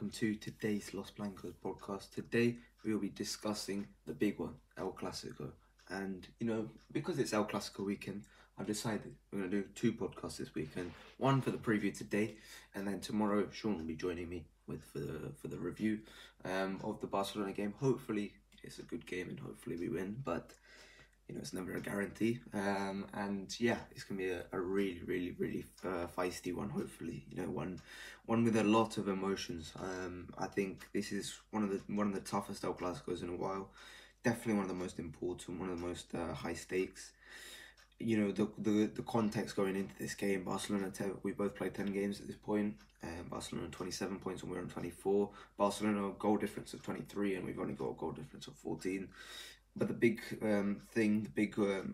welcome to today's Los Blancos podcast. Today we will be discussing the big one, El Clasico. And because it's El Clasico weekend, I've decided we're going to do two podcasts this weekend. One for the preview today, and then tomorrow Sean will be joining me for the review of the Barcelona game. Hopefully it's a good game and hopefully we win, but it's never a guarantee. And yeah, it's going to be a really feisty one, hopefully. One with a lot of emotions. I think this is one of the toughest El Clasicos in a while. Definitely one of the most important, one of the most high stakes. The context going into this game, Barcelona, we both played 10 games at this point. Barcelona on 27 points and we're on 24. Barcelona goal difference of 23 and we've only got a goal difference of 14. But the big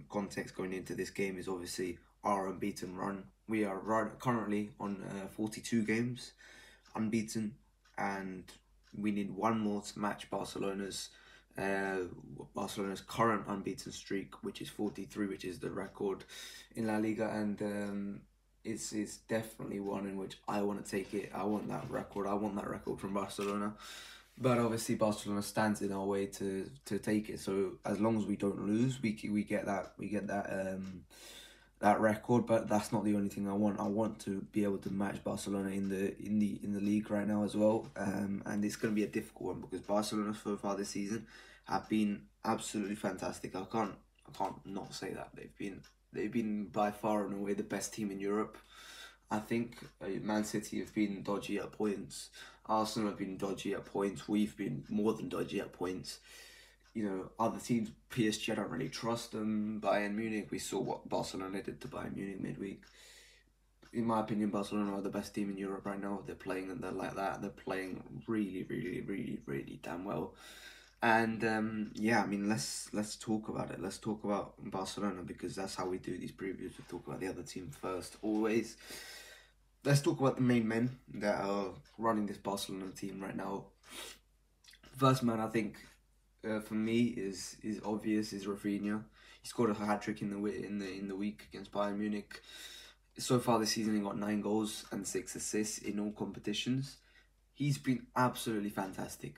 context going into this game is obviously our unbeaten run. We are currently on 42 games unbeaten, and we need one more to match Barcelona's current unbeaten streak, which is 43, which is the record in La Liga, and it's definitely one in which I want to take it. I want that record from Barcelona. But obviously Barcelona stands in our way to take it. So as long as we don't lose, we get that record. But that's not the only thing I want. I want to be able to match Barcelona in the league right now as well. And it's going to be a difficult one because Barcelona so far this season have been absolutely fantastic. I can't not say that they've been by far and away the best team in Europe. I think Man City have been dodgy at points. Arsenal have been dodgy at points. We've been more than dodgy at points. Other teams, PSG, I don't really trust them. Bayern Munich, we saw what Barcelona did to Bayern Munich midweek. In my opinion, Barcelona are the best team in Europe right now. They're playing and they're like that. They're playing really damn well. And yeah, I mean, let's talk about it. Let's talk about Barcelona because that's how we do these previews. We talk about the other team first, always. Let's talk about the main men that are running this Barcelona team right now. First man, I think, for me is obvious. Is Rafinha. He scored a hat-trick in the week against Bayern Munich. So far this season, he got 9 goals and 6 assists in all competitions. He's been absolutely fantastic.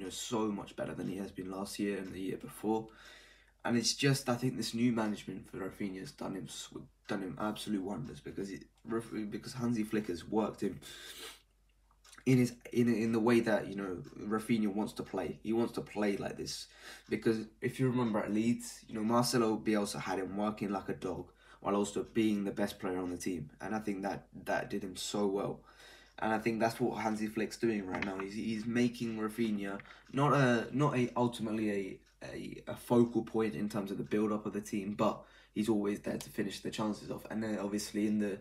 So much better than he has been last year and the year before. And it's just, I think this new management for Rafinha has done him absolute wonders because Hansi Flick has worked him in the way that Rafinha wants to play. He wants to play like this because if you remember at Leeds, Marcelo Bielsa had him working like a dog while also being the best player on the team, and I think that did him so well. And I think that's what Hansi Flick's doing right now. He's making Rafinha not ultimately a focal point in terms of the build up of the team, but he's always there to finish the chances off. And then obviously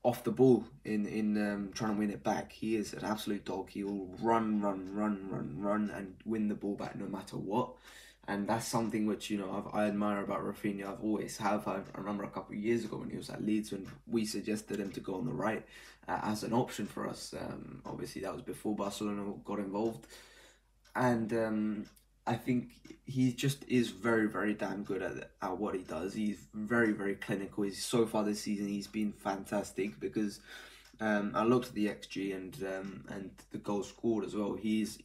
off the ball in trying to win it back, he is an absolute dog. He will run and win the ball back no matter what. And that's something which I admire about Rafinha. I've always have. I remember a couple of years ago when he was at Leeds when we suggested him to go on the right as an option for us. Obviously that was before Barcelona got involved, and I think he just is very damn good at what he does. He's very clinical. So far this season he's been fantastic because I looked at the XG and the goals scored as well. He's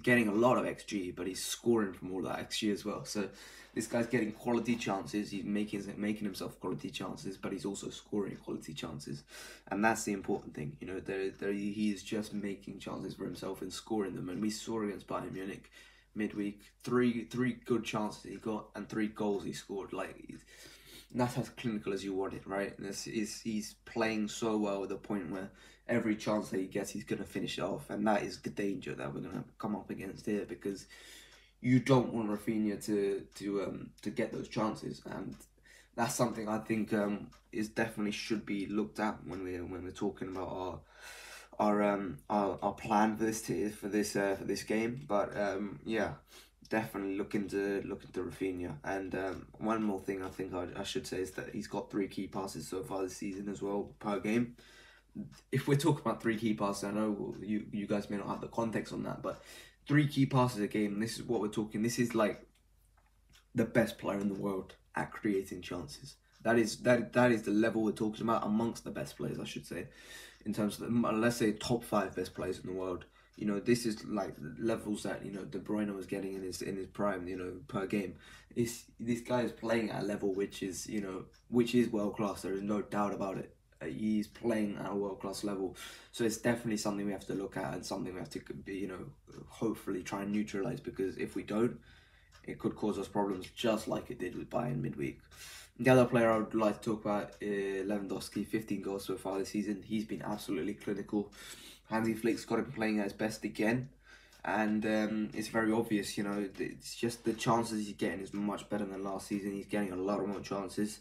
getting a lot of XG, but he's scoring from all that XG as well. So this guy's getting quality chances. He's making himself quality chances, but he's also scoring quality chances, and that's the important thing. He is just making chances for himself and scoring them. And we saw against Bayern Munich midweek, three good chances he got and 3 goals he scored. That's as clinical as you want it, right? And he's playing so well at the point where every chance that he gets, he's going to finish it off. And that is the danger that we're going to come up against here because you don't want Rafinha to get those chances. And that's something I think is definitely should be looked at when we're talking about our plan for this game. But yeah. Definitely look into Rafinha. And one more thing I think I should say is that he's got 3 key passes so far this season as well per game. If we're talking about 3 key passes, I know you guys may not have the context on that, but 3 key passes a game, this is what we're talking. This is like the best player in the world at creating chances. That is the level we're talking about amongst the best players, I should say, in terms of let's say top 5 best players in the world. You know, this is like levels that, you know, De Bruyne was getting in his prime, you know, per game. This guy is playing at a level which is, you know, which is world class. There is no doubt about it. He's playing at a world class level, so it's definitely something we have to look at and something we have to be, you know, hopefully try and neutralize, because if we don't, it could cause us problems just like it did with Bayern midweek. The other player I would like to talk about, Lewandowski, 15 goals so far this season. He's been absolutely clinical. Hansi Flick's got him playing at his best again, and it's very obvious, you know, it's just the chances he's getting is much better than last season. He's getting a lot more chances,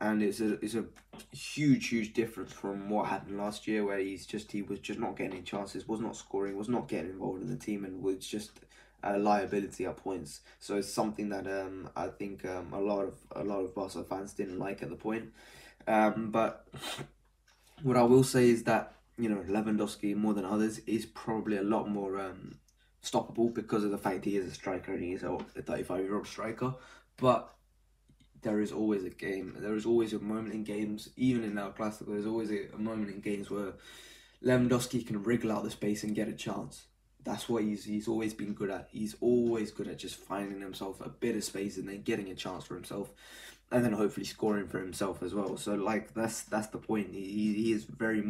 and it's a huge difference from what happened last year, where he was just not getting any chances, was not scoring, was not getting involved in the team, and was just a liability at points. So it's something that I think a lot of Barca fans didn't like at the point. But what I will say is that, you know, Lewandowski, more than others, is probably a lot more stoppable because of the fact he is a striker and he is a 35-year-old striker. But there is always a game. There is always a moment in games, even in El Clasico, there's always a moment in games where Lewandowski can wriggle out the space and get a chance. That's what he's always been good at. He's always good at just finding himself a bit of space and then getting a chance for himself, and then hopefully scoring for himself as well. So like that's the point. He is very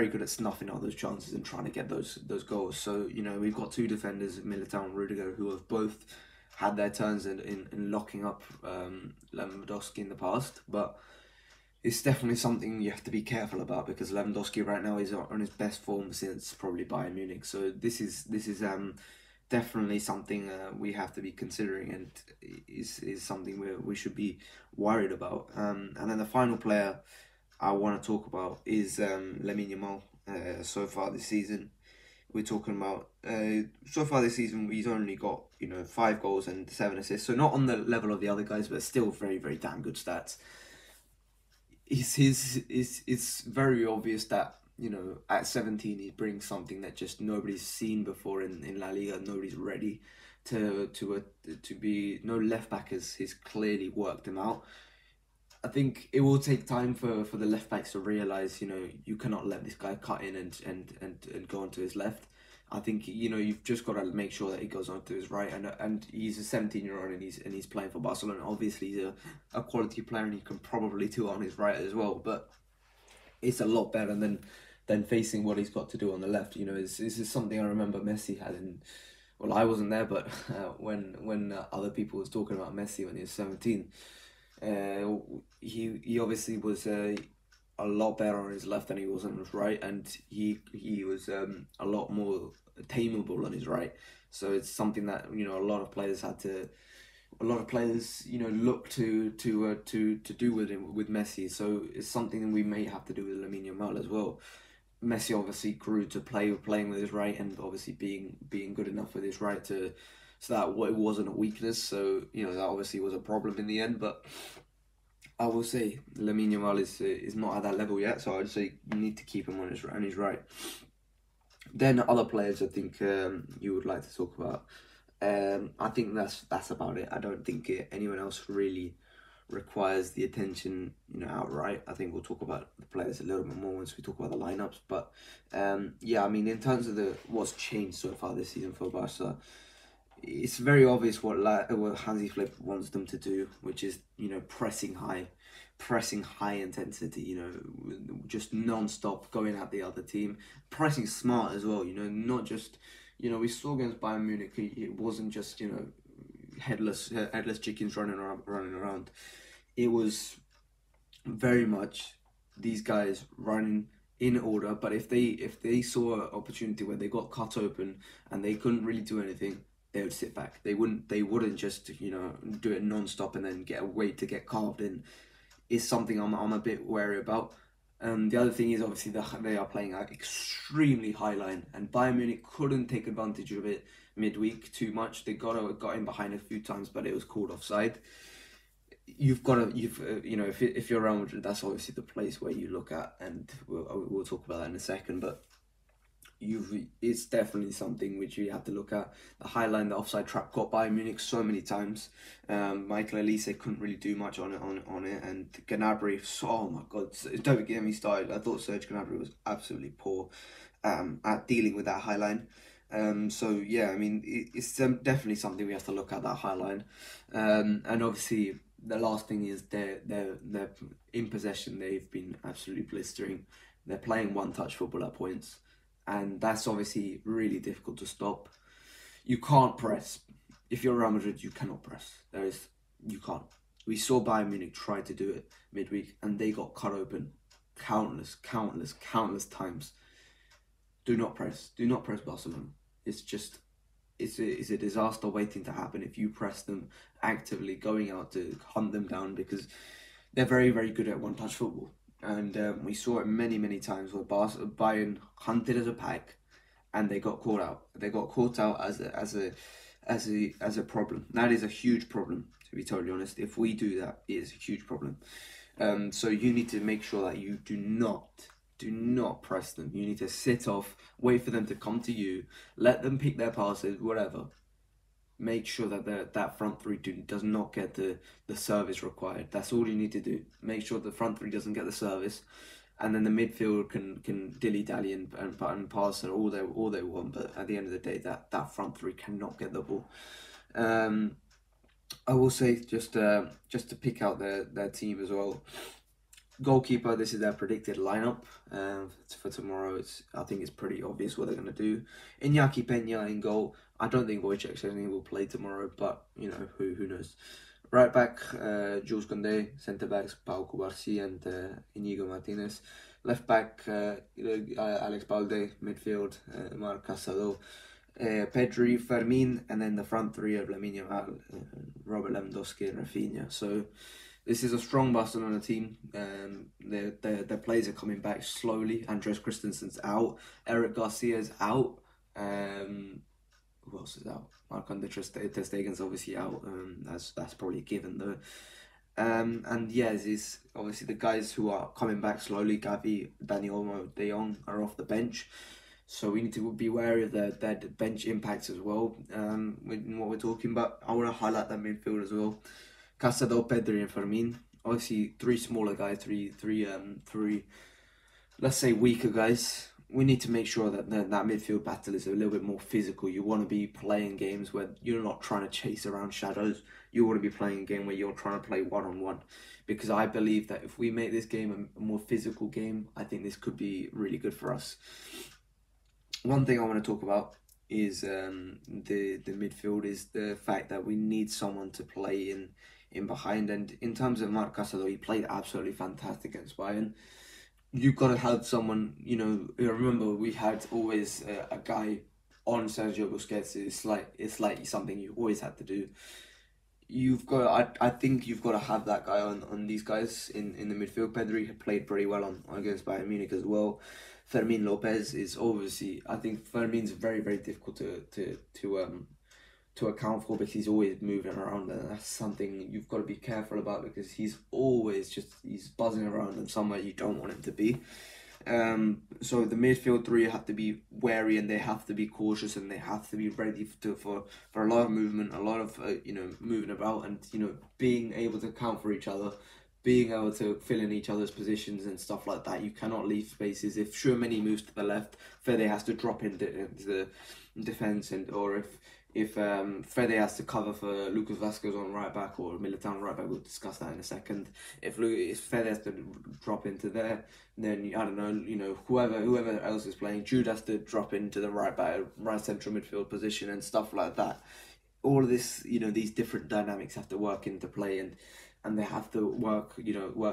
good at snuffing out those chances and trying to get those goals. So, you know, we've got two defenders, Militao and Rudiger, who have both had their turns in locking up Lewandowski in the past, but it's definitely something you have to be careful about, because Lewandowski right now is on his best form since probably Bayern Munich. So this is definitely something we have to be considering, and is something we should be worried about. And then the final player I want to talk about is Lamine Yamal. So far this season, we're talking about so far this season he's only got, you know, 5 goals and 7 assists. So not on the level of the other guys, but still very damn good stats. It's very obvious that, you know, at 17 he brings something that just nobody's seen before in La Liga. Nobody's ready to be, no left back has clearly worked him out. I think it will take time for the left backs to realise, you know, you cannot let this guy cut in and go onto his left. I think, you know, you've just got to make sure that he goes onto his right, and he's a 17-year-old and he's playing for Barcelona. Obviously, he's a quality player and he can probably do it on his right as well. But it's a lot better than facing what he's got to do on the left. You know, this is something I remember Messi had in. Well, I wasn't there, but when other people was talking about Messi when he was 17, he obviously was a lot better on his left than he was on his right, and he was a lot more tameable on his right. So it's something that, you know, a lot of players, you know, look to do with him, with Messi. So it's something we may have to do with Lamine Yamal as well. Messi obviously grew to playing with his right, and obviously being good enough with his right so that it wasn't a weakness. So, you know, that obviously was a problem in the end, but I will say Lamine Yamal is not at that level yet, so I'd say you need to keep him on his right. Then other players I think you would like to talk about. I think that's about it. I don't think anyone else really requires the attention, you know, outright. I think we'll talk about the players a little bit more once we talk about the lineups. But yeah, I mean, in terms of what's changed so far this season for Barca, it's very obvious what Hansi Flick wants them to do, which is, you know, pressing high intensity, you know, just non-stop going at the other team, pressing smart as well, you know, not just, you know, we saw against Bayern Munich, it wasn't just, you know, headless chickens running around. It was very much these guys running in order, but if they saw an opportunity where they got cut open and they couldn't really do anything, they would sit back. They wouldn't just, you know, do it non-stop and then wait to get carved in. Is something I'm a bit wary about. The other thing is obviously they are playing an extremely high line, and Bayern Munich couldn't take advantage of it midweek too much. They got in behind a few times, but it was called offside. You know, if you're Real Madrid, that's obviously the place where you look at, and we'll talk about that in a second. But it's definitely something which you have to look at. The high line, the offside trap got Bayern Munich so many times. Michael Elise couldn't really do much on it, and Gnabry, oh my god, don't get me started. I thought Serge Gnabry was absolutely poor. at dealing with that high line. So yeah, I mean it's definitely something we have to look at, that high line, and obviously the last thing is they're in possession. They've been absolutely blistering. They're playing one-touch football at points, and that's obviously really difficult to stop. You can't press. If you're Real Madrid, you cannot press. You can't. We saw Bayern Munich try to do it midweek, and they got cut open countless times. Do not press. Do not press Barcelona. It's just, it's a disaster waiting to happen if you press them actively, going out to hunt them down, because they're very, very good at one-touch football. And we saw it many times where Bayern hunted as a pack, and they got caught out. They got caught out as a problem. That is a huge problem, to be totally honest. If we do that, it is a huge problem. So you need to make sure that you do not press them. You need to sit off, wait for them to come to you, let them pick their passes, whatever. Make sure that that front three does not get the service required. That's all you need to do. Make sure the front three doesn't get the service, and then the midfield can dilly-dally and pass it all they want. But at the end of the day, that front three cannot get the ball. I will say, just to pick out their team as well. Goalkeeper, this is their predicted lineup for tomorrow. I think it's pretty obvious what they're going to do. Iñaki Peña in goal. I don't think Wojciech Szczesny will play tomorrow, but you know, who knows. Right back, Jules Koundé. Centre backs, Pau Cubarsí and Inigo Martinez. Left back, Alex Balde. Midfield, Marc Casado, Pedri, Fermin, and then the front three of Lamine Yamal, Robert Lewandowski and Rafinha. So this is a strong Barcelona team. Their players are coming back slowly. Andres Christensen's out. Eric Garcia's out. Who else is out? Marc-Andre ter Stegen's obviously out. That's probably a given though. And yeah, it's obviously the guys who are coming back slowly. Gavi, Dani Olmo, De Jong are off the bench. So we need to be wary of their bench impacts as well. In what we're talking about, I want to highlight that midfield as well. Casado, Pedri, and Fermin. Obviously, three smaller guys, three let's say weaker guys. We need to make sure that that midfield battle is a little bit more physical. You want to be playing games where you're not trying to chase around shadows. You want to be playing a game where you're trying to play one-on-one. Because I believe that if we make this game a more physical game, I think this could be really good for us. One thing I want to talk about is the midfield, is the fact that we need someone to play in behind. And in terms of Marc Casado, he played absolutely fantastic against Bayern. You've got to have someone, you know, remember we had always a guy on Sergio Busquets. It's like something you always had to do. I think you've got to have that guy on these guys in the midfield. Pedri had played pretty well against Bayern Munich as well. Fermin Lopez is obviously, I think Fermin's very, very difficult to account for, because he's always moving around, and that's something you've got to be careful about, because he's buzzing around and somewhere you don't want him to be. So the midfield three have to be wary, and they have to be cautious, and they have to be ready for a lot of movement, a lot of moving about, and being able to count for each other, being able to fill in each other's positions and stuff like that. You cannot leave spaces. If Tchouaméni moves to the left, Fede has to drop into the defence, or if Fede has to cover for Lucas Vasquez on right back, or Militao on right back, we'll discuss that in a second. If Fede has to drop into there, then I don't know, whoever else is playing, Jude has to drop into the right back, right central midfield position and stuff like that. All of this, these different dynamics have to work into play, and they have to work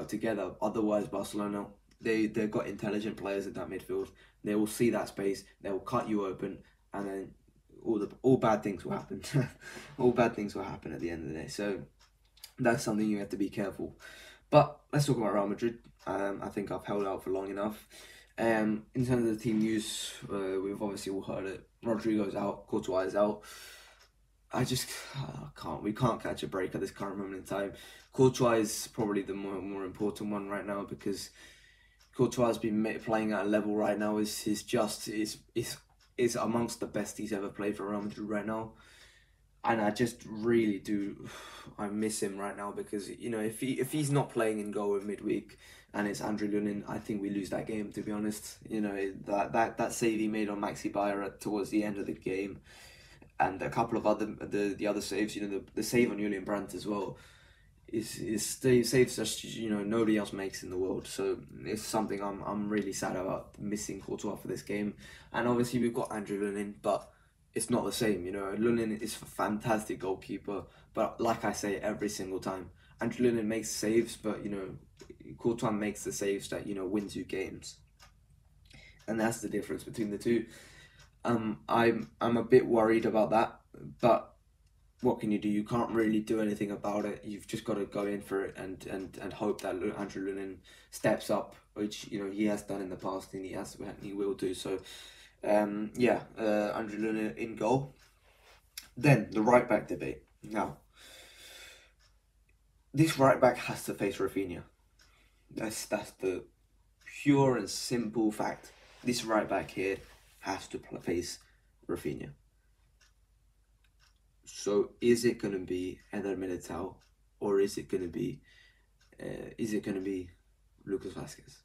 together. Otherwise, Barcelona, they've got intelligent players in that midfield. They will see that space, they will cut you open, and then all bad things will happen. All bad things will happen at the end of the day. So that's something you have to be careful. But let's talk about Real Madrid. I think I've held out for long enough. In terms of the team news, we've obviously all heard it. Rodrigo's out, Courtois is out. We can't catch a break at this current moment in time. Courtois is probably the more important one right now, because Courtois has been playing at a level right now is amongst the best he's ever played for Real Madrid right now. And I just really do, I miss him right now because, you know, if he's not playing in goal in midweek and it's Andrew Lunin, I think we lose that game, to be honest. You know, that save he made on Maxi Bayer towards the end of the game, and a couple of the other saves, you know, the save on Julian Brandt as well, is saves that, you know, nobody else makes in the world. So it's something I'm really sad about, missing Courtois for this game. And obviously we've got Andrew Lunin, but it's not the same, you know. Lunin is a fantastic goalkeeper, but like I say every single time, Andrew Lunin makes saves, but, you know, Courtois makes the saves that, you know, wins you games. And that's the difference between the two. I'm a bit worried about that, but what can you do? You can't really do anything about it. You've just got to go in for it and hope that Andrew Lunin steps up, which, you know, he has done in the past and he will do. So Andrew Lunin in goal. Then the right back debate. Now, this right back has to face Rafinha. That's the pure and simple fact. This right back here has to face Rafinha. So is it going to be Eder Militao, or is it going to be Lucas Vasquez?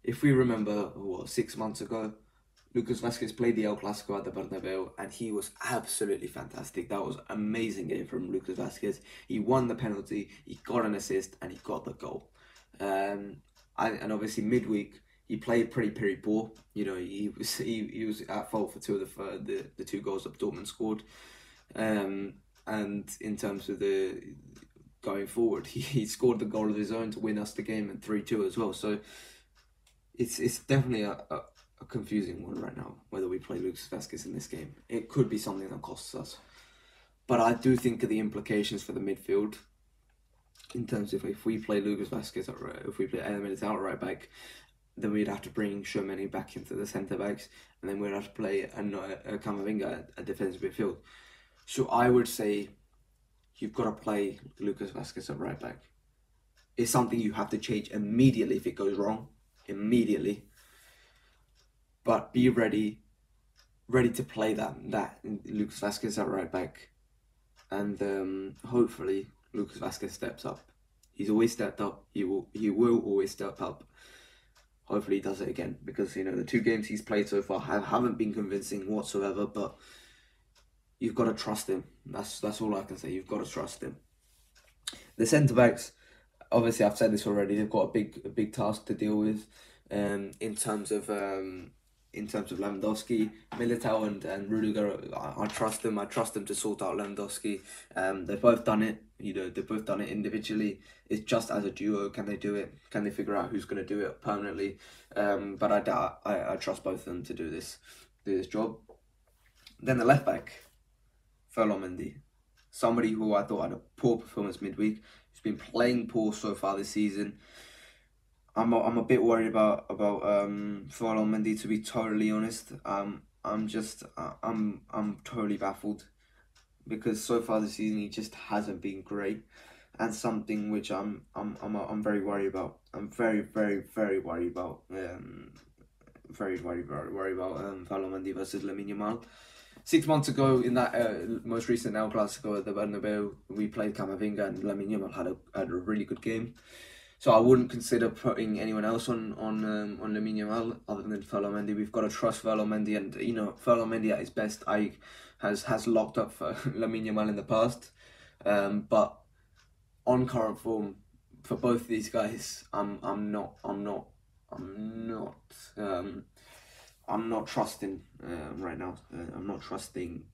If we remember, 6 months ago, Lucas Vasquez played the El Clasico at the Bernabeu, and he was absolutely fantastic. That was an amazing game from Lucas Vasquez. He won the penalty, he got an assist, and he got the goal. And obviously midweek he played pretty poor. You know, he was at fault for two of the two goals that Dortmund scored. And in terms of the going forward, he scored the goal of his own to win us the game and 3-2 as well. So it's definitely a confusing one right now, whether we play Lucas Vasquez in this game. It could be something that costs us. But I do think of the implications for the midfield, in terms of if we play Lucas Vasquez, if we play Eder Militao at right back, then we'd have to bring Tchouameni back into the centre backs, and then we'd have to play a Camavinga at defensive midfield. So I would say you've got to play Lucas Vasquez at right back. It's something you have to change immediately if it goes wrong. Immediately. But be ready to play that Lucas Vasquez at right back. And hopefully Lucas Vasquez steps up. He's always stepped up. He will always step up. Hopefully he does it again, because, you know, the 2 games he's played so far haven't been convincing whatsoever, but you've got to trust him. That's all I can say. You've got to trust him. The centre backs, obviously I've said this already, they've got a big task to deal with. In terms of Lewandowski, Militao and Rudiger, I trust them. I trust them to sort out Lewandowski. They've both done it. You know, they've both done it individually. It's just as a duo, can they do it? Can they figure out who's going to do it permanently? But I trust both of them to do this job. Then the left back, Ferland Mendy, somebody who I thought had a poor performance midweek. He's been playing poor so far this season. I'm a bit worried about Ferland Mendy, to be totally honest. I'm totally baffled, because so far this season he just hasn't been great, and something which I'm very worried about. I'm very worried about. Very worried about Ferland Mendy versus Lamine Yamal. 6 months ago, in that most recent El Clasico at the Bernabeu, we played Camavinga, and Lamine Yamal had a really good game. So I wouldn't consider putting anyone else on Lamine Yamal other than Ferland Mendy. We've got to trust Ferland Mendy, and, you know, Ferland Mendy at his best has locked up for Lamine Yamal in the past. But on current form for both these guys, I'm not trusting right now. I'm not trusting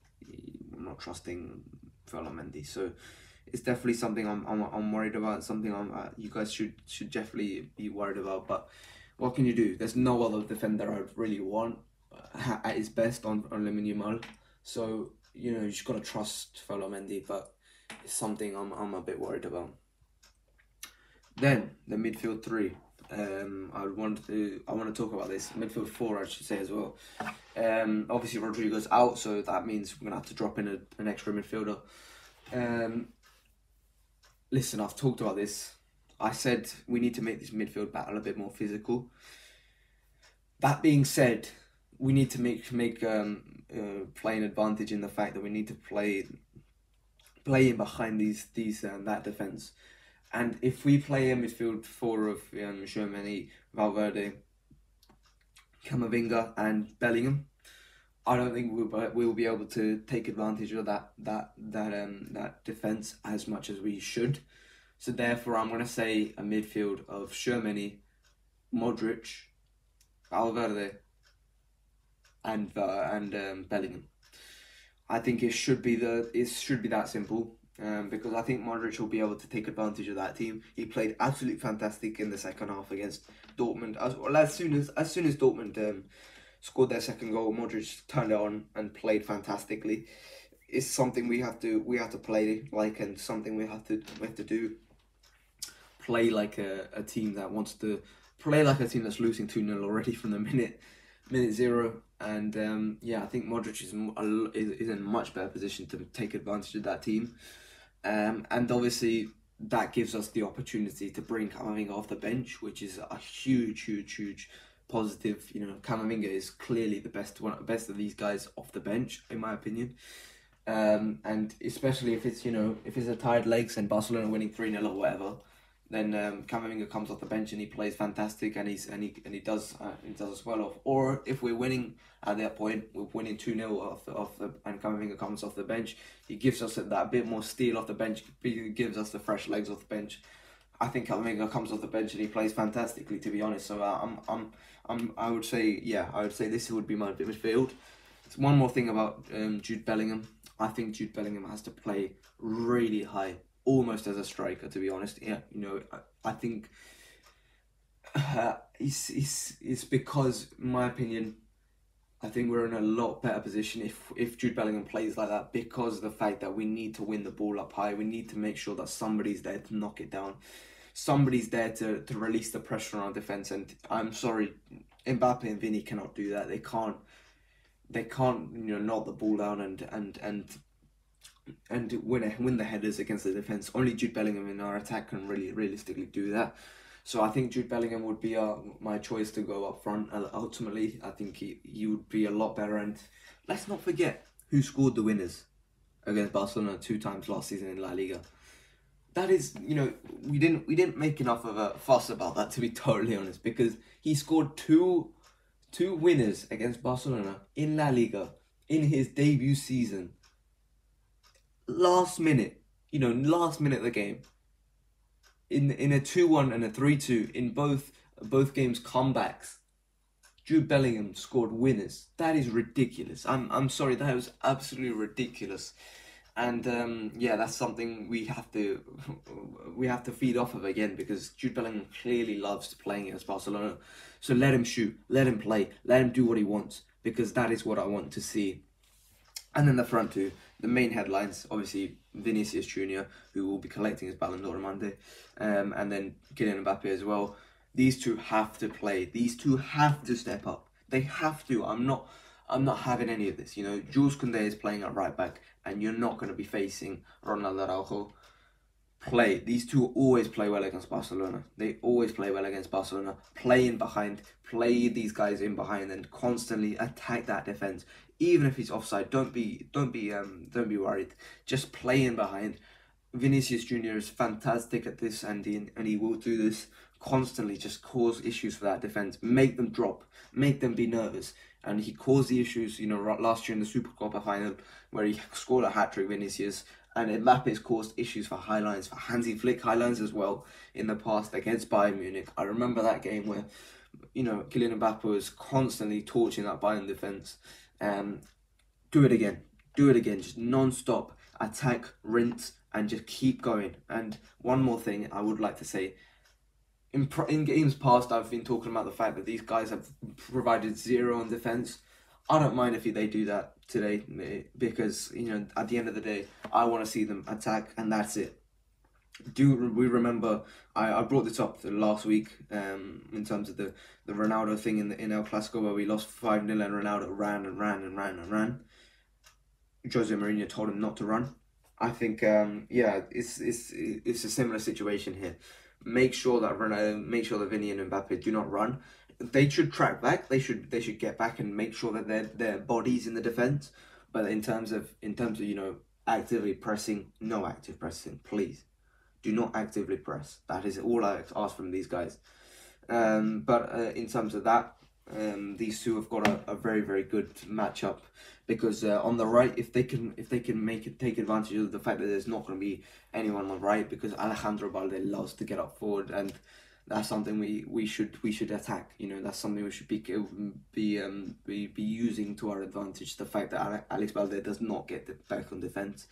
Ferland Mendy. So it's definitely something I'm worried about. Something you guys should definitely be worried about. But what can you do? There's no other defender I really want at his best on Lamine Yamal. So, you know, you just gotta trust Ferland Mendy. But it's something I'm a bit worried about. Then the midfield 3. I want to talk about this. Midfield 4, I should say, as well. Obviously Rodrigo's out, so that means we're gonna have to drop in an extra midfielder. Listen, I've talked about this. I said we need to make this midfield battle a bit more physical. That being said, we need to make play an advantage in the fact that we need to play playing behind that defense. And if we play a midfield four of Tchouaméni, Valverde, Camavinga, and Bellingham, I don't think we'll be able to take advantage of that defense as much as we should. So therefore, I'm going to say a midfield of Tchouaméni, Modric, Valverde, and Bellingham. I think it should be that simple. Because I think Modric will be able to take advantage of that team. He played absolutely fantastic in the second half against Dortmund. As soon as Dortmund scored their second goal, Modric turned it on and played fantastically. It's something we have to play like, and something we have to do. Play like a team that wants to play like a team that's losing 2-0 already from the minute 0. And yeah, I think Modric is in a much better position to take advantage of that team. And obviously that gives us the opportunity to bring Camavinga off the bench, which is a huge positive. You know, Camavinga is clearly the best of these guys off the bench, in my opinion. And especially if it's a tired legs and Barcelona winning 3-0 or whatever, then Camavinga comes off the bench and he plays fantastic, and he does as well off. Or if we're winning at that point, we're winning 2-0 and Camavinga comes off the bench, he gives us that bit more steel off the bench. He gives us the fresh legs off the bench. I think Camavinga comes off the bench and he plays fantastically, to be honest. So I would say this would be my midfield. One more thing about Jude Bellingham. I think Jude Bellingham has to play really high, almost as a striker, to be honest. Yeah, I think it's because, in my opinion, I think we're in a lot better position if Jude Bellingham plays like that, because of the fact that we need to win the ball up high. We need to make sure that somebody's there to knock it down. Somebody's there to release the pressure on our defence. And I'm sorry, Mbappe and Vini cannot do that. They can't knock the ball down and win the headers against the defence. Only Jude Bellingham in our attack can really realistically do that. So I think Jude Bellingham would be my choice to go up front. Ultimately, I think he would be a lot better. And let's not forget who scored the winners against Barcelona 2 times last season in La Liga. That is, we didn't make enough of a fuss about that, to be totally honest, because he scored two winners against Barcelona in La Liga in his debut season. Last minute of the game. In a 2-1 and a 3-2 in both games comebacks, Jude Bellingham scored winners. That is ridiculous. I'm sorry, that was absolutely ridiculous. And yeah, that's something we have to feed off of again, because Jude Bellingham clearly loves playing against Barcelona. So let him shoot, let him play, let him do what he wants, because that is what I want to see. And then the front two, the main headlines, obviously Vinicius Jr., who will be collecting his Ballon d'Or on Monday, and then Kylian Mbappe as well. These two have to play. These two have to step up. They have to. I'm not having any of this. Jules Koundé is playing at right back, and you're not going to be facing Ronald Araujo. These two always play well against Barcelona. They always play well against Barcelona. Play in behind, play these guys in behind, and constantly attack that defense. Even if he's offside, don't be worried. Just play in behind. Vinicius Jr. is fantastic at this, and he will do this constantly. Just cause issues for that defense. Make them drop. Make them be nervous. And he caused the issues, last year in the Supercopa final, where he scored a hat-trick, Vinicius. And Mbappe's caused issues for Highlines, for Hansi Flick Highlines as well in the past against Bayern Munich. I remember that game where, Kylian Mbappe was constantly torching that Bayern defence. Do it again. Just non-stop. Attack, rinse, and just keep going. And one more thing I would like to say. In games past, I've been talking about the fact that these guys have provided zero on defence. I don't mind if they do that today, because, at the end of the day, I want to see them attack, and that's it. Do we remember, I brought this up last week in terms of the Ronaldo thing in El Clasico, where we lost 5-0 and Ronaldo ran. Jose Mourinho told him not to run. I think, it's a similar situation here. Make sure that Vini and Mbappe do not run. They should track back. They should get back and make sure that their bodies in the defense. But in terms of actively pressing, no active pressing, please. Do not actively press. That is all I ask from these guys. But in terms of that, these two have got a very, very good matchup, because on the right, if they can take advantage of the fact that there's not going to be anyone on the right, because Alejandro Balde loves to get up forward, and that's something we should attack. You know, that's something we should be using to our advantage. The fact that Alex Balde does not get back on defense.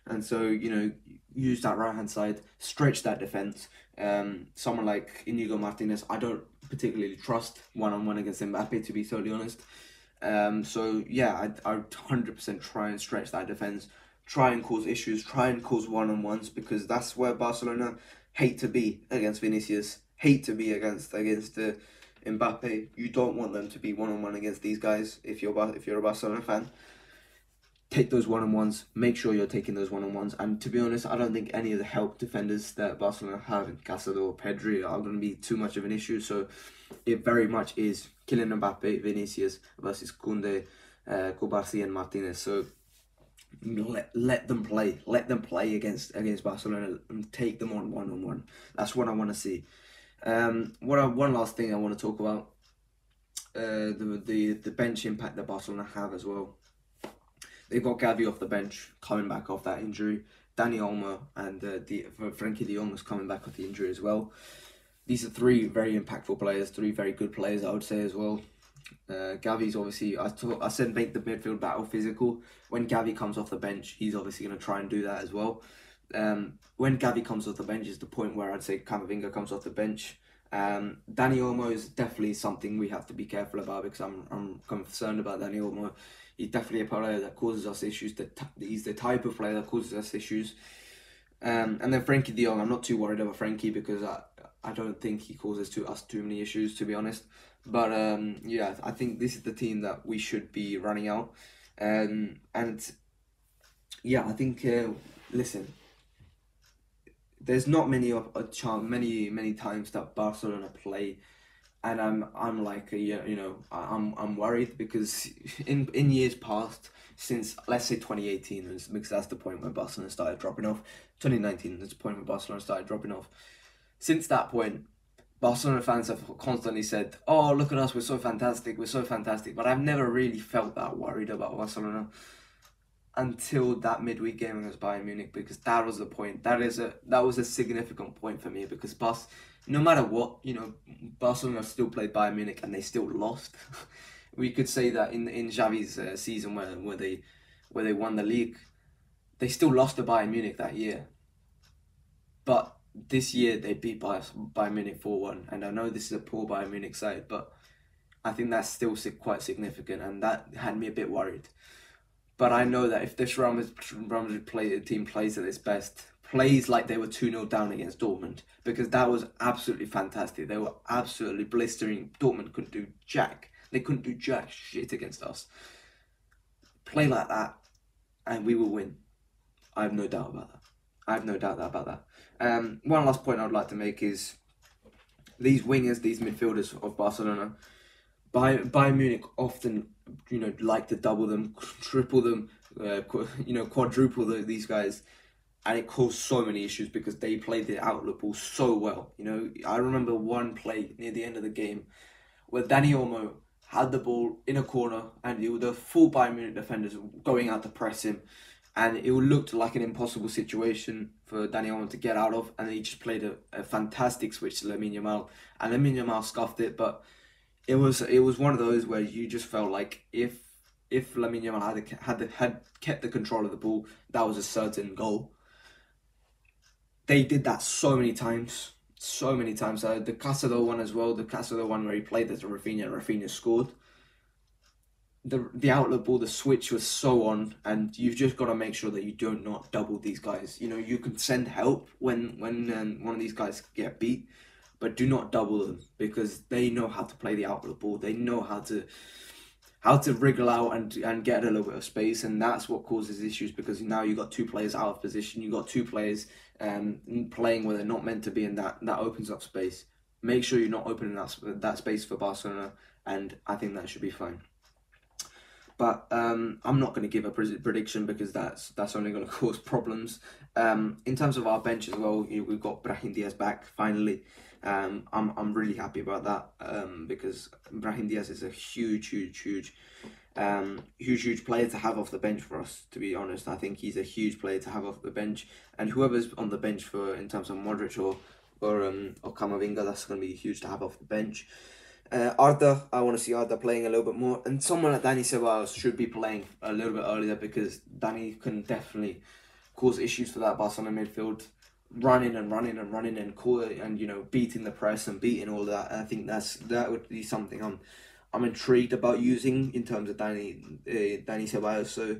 And so, you know, use that right-hand side, stretch that defence. Someone like Inigo Martinez, I don't particularly trust one-on-one against Mbappe, to be totally honest. So, yeah, I'd 100% try and stretch that defence, try and cause issues, try and cause one-on-ones, because that's where Barcelona hate to be against Vinicius, hate to be against Mbappe. You don't want them to be one-on-one against these guys if you're a Barcelona fan. Take those one-on-ones, make sure you're taking those one-on-ones. And to be honest, I don't think any of the help defenders that Barcelona have in Casado or Pedri are going to be too much of an issue. So it very much is Kylian Mbappe, Vinicius versus Koundé, Cubarsí and Martinez. So let them play. Let them play against Barcelona and take them on one-on-one. That's what I want to see. One last thing I want to talk about, the bench impact that Barcelona have as well. They've got Gavi off the bench, coming back off that injury. Dani Olmo and Frenkie de Jong is coming back off the injury as well. These are three very impactful players, three very good players, I would say as well. Gavi's obviously, I said make the midfield battle physical. When Gavi comes off the bench, he's obviously going to try and do that as well. When Gavi comes off the bench is the point where I'd say Camavinga comes off the bench. Dani Olmo is definitely something we have to be careful about, because I'm concerned about Dani Olmo. He's definitely a player that causes us issues. He's the type of player that causes us issues. And then Frenkie de Jong, I'm not too worried about Frenkie, because I don't think he causes us too many issues, to be honest. But yeah, I think this is the team that we should be running out. And yeah, I think listen, there's not many times that Barcelona play, and I'm like, I'm worried, because in years past, since let's say 2018, because that's the point where Barcelona started dropping off. 2019, that's the point where Barcelona started dropping off. Since that point, Barcelona fans have constantly said, "Oh, look at us, we're so fantastic, we're so fantastic." But I've never really felt that worried about Barcelona until that midweek game against Bayern Munich, because that was the point. That was a significant point for me, because no matter what, Barcelona still played Bayern Munich and they still lost. We could say that in Xavi's season where they won the league, they still lost to Bayern Munich that year. But this year they beat Bayern Munich 4-1, and I know this is a poor Bayern Munich side, but I think that's still quite significant, and that had me a bit worried. But I know that if this Real Madrid team plays at its best, plays like they were 2-0 down against Dortmund, because that was absolutely fantastic. They were absolutely blistering. Dortmund couldn't do jack. They couldn't do jack shit against us. Play like that, and we will win. I have no doubt about that. One last point I would like to make is these wingers, these midfielders of Barcelona, Bayern Munich often, like to double them, triple them, quadruple these guys, and it caused so many issues because they played the outlet ball so well. I remember one play near the end of the game where Dani Olmo had the ball in a corner, and the full Bayern Munich defenders going out to press him, and it looked like an impossible situation for Dani Olmo to get out of, and he just played a fantastic switch to Lamine Yamal, and Lamine Yamal scuffed it, but it was one of those where you just felt like if Lamine Yamal had kept the control of the ball, that was a certain goal. They did that so many times. The Casado one as well, the Casado one where he played as Rafinha, and Rafinha scored. The outlet ball, the switch was so on, and you've just got to make sure that you do not double these guys. You can send help when one of these guys get beat, but do not double them, because they know how to play the outlet ball. They know how to wriggle out and get a little bit of space, and that's what causes issues, because now you've got two players out of position. You've got two players playing where they're not meant to be, and that opens up space. Make sure you're not opening that space for Barcelona, and I think that should be fine. But I'm not going to give a prediction because that's only going to cause problems. In terms of our bench as well, we've got Brahim Diaz back finally. I'm really happy about that because Brahim Diaz is a huge player to have off the bench for us. To be honest, I think he's a huge player to have off the bench, and whoever's on the bench for in terms of Modric or Camavinga, that's going to be huge to have off the bench. Arda, I want to see Arda playing a little bit more, and someone like Dani Ceballos should be playing a little bit earlier because Dani can definitely cause issues for that Barcelona midfield, running and beating the press and beating all that. And I think that would be something I'm intrigued about using in terms of Dani Ceballos. So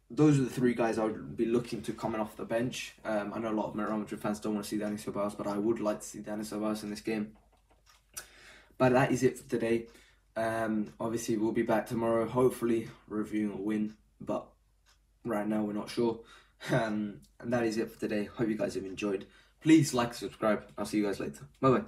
those are the three guys I would be looking to coming off the bench. I know a lot of Real Madrid fans don't want to see Dani Ceballos, but I would like to see Dani Ceballos in this game. But that is it for today. Obviously, we'll be back tomorrow, hopefully reviewing a win. But right now, we're not sure. And that is it for today. Hope you guys have enjoyed. Please like, subscribe. I'll see you guys later. Bye-bye.